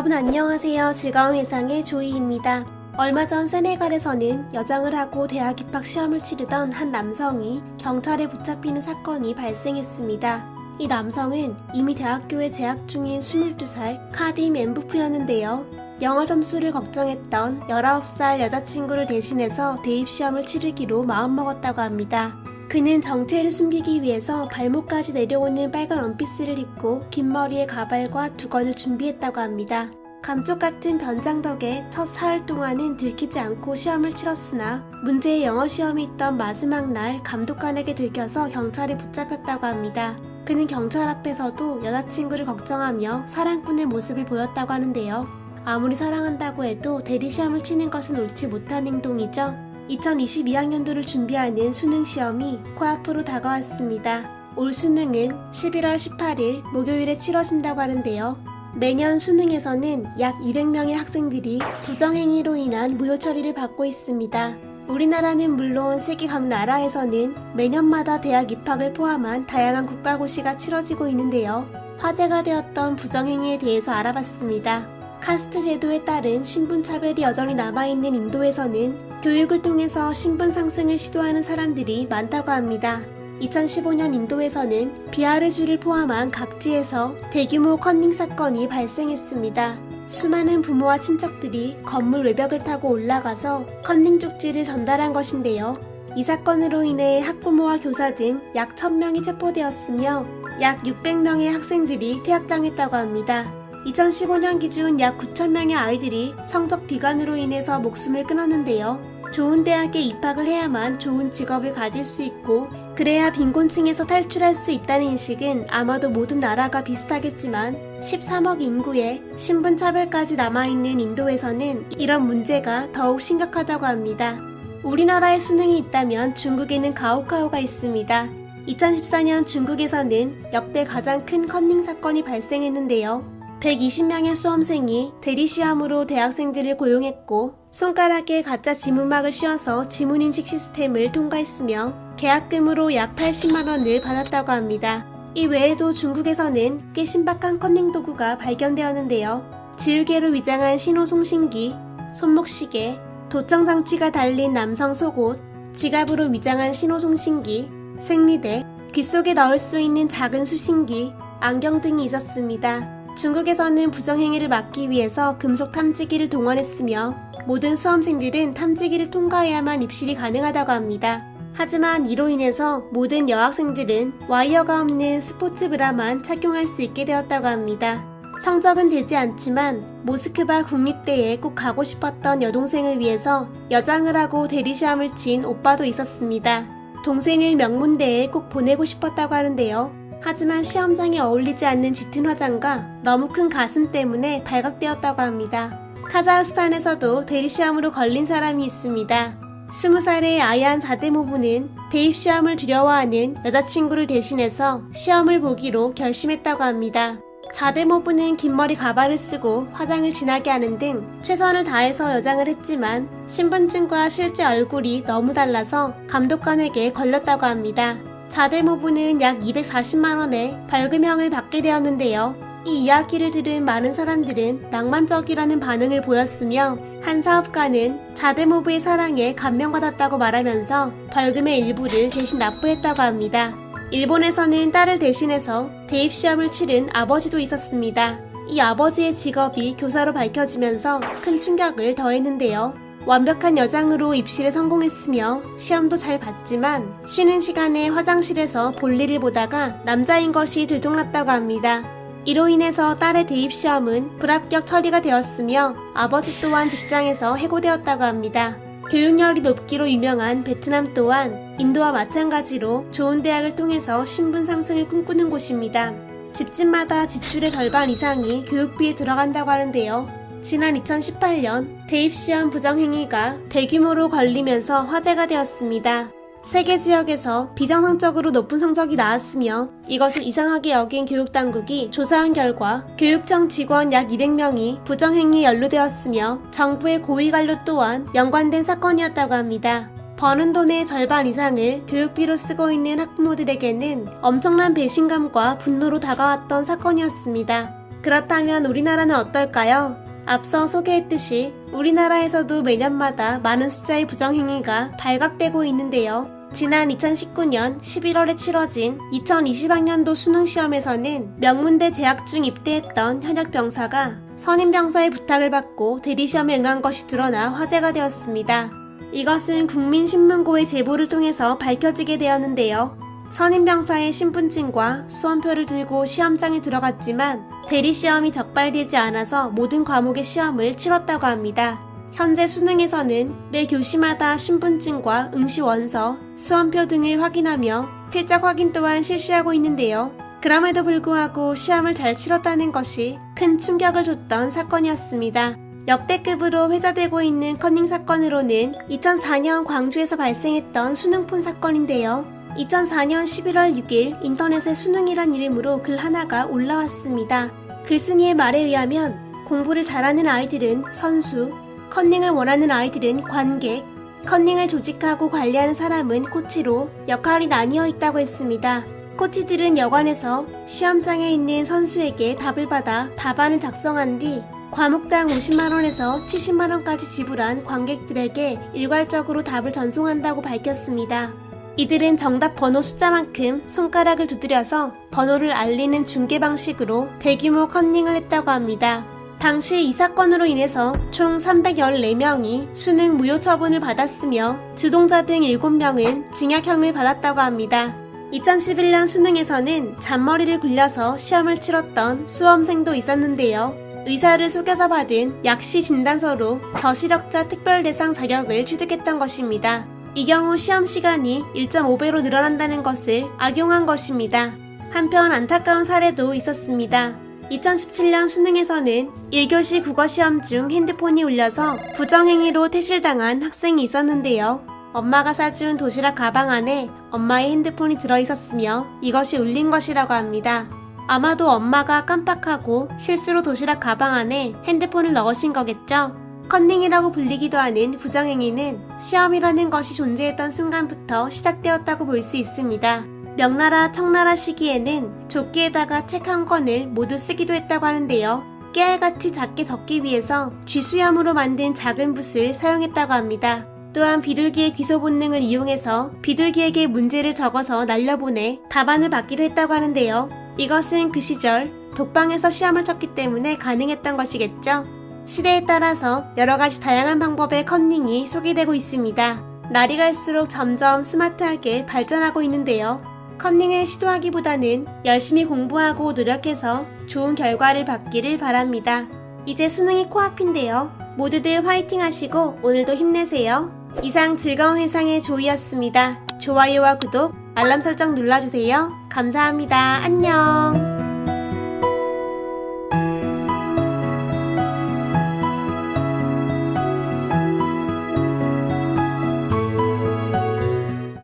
여러분 안녕하세요. 즐거운 회상의 조이입니다. 얼마 전 세네갈에서는 여장을 하고 대학 입학 시험을 치르던 한 남성이 경찰에 붙잡히는 사건이 발생했습니다. 이 남성은 이미 대학교에 재학 중인 22살 카디 멘부프였는데요. 영어 점수를 걱정했던 19살 여자친구를 대신해서 대입시험을 치르기로 마음먹었다고 합니다. 그는 정체를 숨기기 위해서 발목까지 내려오는 빨간 원피스를 입고 긴 머리에 가발과 두건을 준비했다고 합니다. 감쪽 같은 변장 덕에 첫 사흘 동안은 들키지 않고 시험을 치렀으나 문제의 영어 시험이 있던 마지막 날 감독관에게 들켜서 경찰에 붙잡혔다고 합니다. 그는 경찰 앞에서도 여자친구를 걱정하며 사랑꾼의 모습을 보였다고 하는데요. 아무리 사랑한다고 해도 대리시험을 치는 것은 옳지 못한 행동이죠. 2022학년도를 준비하는 수능시험이 코앞으로 다가왔습니다. 올 수능은 11월 18일 목요일에 치러진다고 하는데요. 매년 수능에서는 약 200명의 학생들이 부정행위로 인한 무효 처리를 받고 있습니다. 우리나라는 물론 세계 각 나라에서는 매년마다 대학 입학을 포함한 다양한 국가고시가 치러지고 있는데요. 화제가 되었던 부정행위에 대해서 알아봤습니다. 카스트 제도에 따른 신분차별이 여전히 남아있는 인도에서는 교육을 통해서 신분 상승을 시도하는 사람들이 많다고 합니다. 2015년 인도에서는 비하르주를 포함한 각지에서 대규모 커닝 사건이 발생했습니다. 수많은 부모와 친척들이 건물 외벽을 타고 올라가서 커닝 쪽지를 전달한 것인데요. 이 사건으로 인해 학부모와 교사 등 약 1000명이 체포되었으며 약 600명의 학생들이 퇴학당했다고 합니다. 2015년 기준 약 9,000명의 아이들이 성적 비관으로 인해서 목숨을 끊었는데요. 좋은 대학에 입학을 해야만 좋은 직업을 가질 수 있고 그래야 빈곤층에서 탈출할 수 있다는 인식은 아마도 모든 나라가 비슷하겠지만 13억 인구에 신분차별까지 남아있는 인도에서는 이런 문제가 더욱 심각하다고 합니다. 우리나라에 수능이 있다면 중국에는 가오카오가 있습니다. 2014년 중국에서는 역대 가장 큰 커닝 사건이 발생했는데요. 120명의 수험생이 대리시험으로 대학생들을 고용했고 손가락에 가짜 지문막을 씌워서 지문인식 시스템을 통과했으며 계약금으로 약 80만원을 받았다고 합니다. 이 외에도 중국에서는 꽤 신박한 커닝 도구가 발견되었는데요. 지우개로 위장한 신호송신기, 손목시계, 도청장치가 달린 남성 속옷, 지갑으로 위장한 신호송신기, 생리대, 귀 속에 넣을 수 있는 작은 수신기, 안경 등이 있었습니다. 중국에서는 부정행위를 막기 위해서 금속 탐지기를 동원했으며 모든 수험생들은 탐지기를 통과해야만 입실이 가능하다고 합니다. 하지만 이로 인해서 모든 여학생들은 와이어가 없는 스포츠 브라만 착용할 수 있게 되었다고 합니다. 성적은 되지 않지만 모스크바 국립대에 꼭 가고 싶었던 여동생을 위해서 여장을 하고 대리시험을 친 오빠도 있었습니다. 동생을 명문대에 꼭 보내고 싶었다고 하는데요. 하지만 시험장에 어울리지 않는 짙은 화장과 너무 큰 가슴 때문에 발각되었다고 합니다. 카자흐스탄에서도 대리시험으로 걸린 사람이 있습니다. 20살의 아얀 자데모부는 대입시험을 두려워하는 여자친구를 대신해서 시험을 보기로 결심했다고 합니다. 자데모부는 긴 머리 가발을 쓰고 화장을 진하게 하는 등 최선을 다해서 여장을 했지만 신분증과 실제 얼굴이 너무 달라서 감독관에게 걸렸다고 합니다. 자데모부는 약 240만원의 벌금형을 받게 되었는데요. 이 이야기를 들은 많은 사람들은 낭만적이라는 반응을 보였으며 한 사업가는 자데모부의 사랑에 감명받았다고 말하면서 벌금의 일부를 대신 납부했다고 합니다. 일본에서는 딸을 대신해서 대입시험을 치른 아버지도 있었습니다. 이 아버지의 직업이 교사로 밝혀지면서 큰 충격을 더했는데요. 완벽한 여장으로 입시에 성공했으며 시험도 잘 봤지만 쉬는 시간에 화장실에서 볼일을 보다가 남자인 것이 들통났다고 합니다. 이로 인해서 딸의 대입시험은 불합격 처리가 되었으며 아버지 또한 직장에서 해고되었다고 합니다. 교육열이 높기로 유명한 베트남 또한 인도와 마찬가지로 좋은 대학을 통해서 신분 상승을 꿈꾸는 곳입니다. 집집마다 지출의 절반 이상이 교육비에 들어간다고 하는데요. 지난 2018년 대입시험 부정행위가 대규모로 걸리면서 화제가 되었습니다. 세계 지역에서 비정상적으로 높은 성적이 나왔으며 이것을 이상하게 여긴 교육당국이 조사한 결과 교육청 직원 약 200명이 부정행위에 연루되었으며 정부의 고위관료 또한 연관된 사건이었다고 합니다. 버는 돈의 절반 이상을 교육비로 쓰고 있는 학부모들에게는 엄청난 배신감과 분노로 다가왔던 사건이었습니다. 그렇다면 우리나라는 어떨까요? 앞서 소개했듯이 우리나라에서도 매년마다 많은 숫자의 부정행위가 발각되고 있는데요. 지난 2019년 11월에 치러진 2020학년도 수능시험에서는 명문대 재학 중 입대했던 현역 병사가 선임 병사의 부탁을 받고 대리시험에 응한 것이 드러나 화제가 되었습니다. 이것은 국민신문고의 제보를 통해서 밝혀지게 되었는데요. 선임 병사의 신분증과 수험표를 들고 시험장에 들어갔지만 대리시험이 적발되지 않아서 모든 과목의 시험을 치렀다고 합니다. 현재 수능에서는 매 교시마다 신분증과 응시 원서, 수험표 등을 확인하며 필적 확인 또한 실시하고 있는데요. 그럼에도 불구하고 시험을 잘 치렀다는 것이 큰 충격을 줬던 사건이었습니다. 역대급으로 회자되고 있는 커닝 사건으로는 2004년 광주에서 발생했던 수능폰 사건인데요. 2004년 11월 6일 인터넷에 수능이란 이름으로 글 하나가 올라왔습니다. 글쓴이의 말에 의하면 공부를 잘하는 아이들은 선수, 커닝을 원하는 아이들은 관객, 커닝을 조직하고 관리하는 사람은 코치로 역할이 나뉘어 있다고 했습니다. 코치들은 여관에서 시험장에 있는 선수에게 답을 받아 답안을 작성한 뒤 과목당 50만원에서 70만원까지 지불한 관객들에게 일괄적으로 답을 전송한다고 밝혔습니다. 이들은 정답 번호 숫자만큼 손가락을 두드려서 번호를 알리는 중계 방식으로 대규모 커닝을 했다고 합니다. 당시 이 사건으로 인해서 총 314명이 수능 무효 처분을 받았으며 주동자 등 7명은 징역형을 받았다고 합니다. 2011년 수능에서는 잔머리를 굴려서 시험을 치렀던 수험생도 있었는데요. 의사를 속여서 받은 약시 진단서로 저시력자 특별대상 자격을 취득했던 것입니다. 이 경우 시험 시간이 1.5배로 늘어난다는 것을 악용한 것입니다. 한편 안타까운 사례도 있었습니다. 2017년 수능에서는 1교시 국어시험 중 핸드폰이 울려서 부정행위로 퇴실당한 학생이 있었는데요. 엄마가 사준 도시락 가방 안에 엄마의 핸드폰이 들어있었으며 이것이 울린 것이라고 합니다. 아마도 엄마가 깜빡하고 실수로 도시락 가방 안에 핸드폰을 넣으신 거겠죠? 컨닝이라고 불리기도 하는 부정행위는 시험이라는 것이 존재했던 순간부터 시작되었다고 볼 수 있습니다. 명나라 청나라 시기에는 조끼에다가 책 한 권을 모두 쓰기도 했다고 하는데요. 깨알같이 작게 적기 위해서 쥐수염으로 만든 작은 붓을 사용했다고 합니다. 또한 비둘기의 귀소 본능을 이용해서 비둘기에게 문제를 적어서 날려보내 답안을 받기도 했다고 하는데요. 이것은 그 시절 독방에서 시험을 쳤기 때문에 가능했던 것이겠죠. 시대에 따라서 여러가지 다양한 방법의 컨닝이 소개되고 있습니다. 날이 갈수록 점점 스마트하게 발전하고 있는데요. 컨닝을 시도하기보다는 열심히 공부하고 노력해서 좋은 결과를 받기를 바랍니다. 이제 수능이 코앞인데요. 모두들 화이팅 하시고 오늘도 힘내세요. 이상 즐거운 회상의 조이였습니다. 좋아요와 구독, 알람 설정 눌러주세요. 감사합니다. 안녕.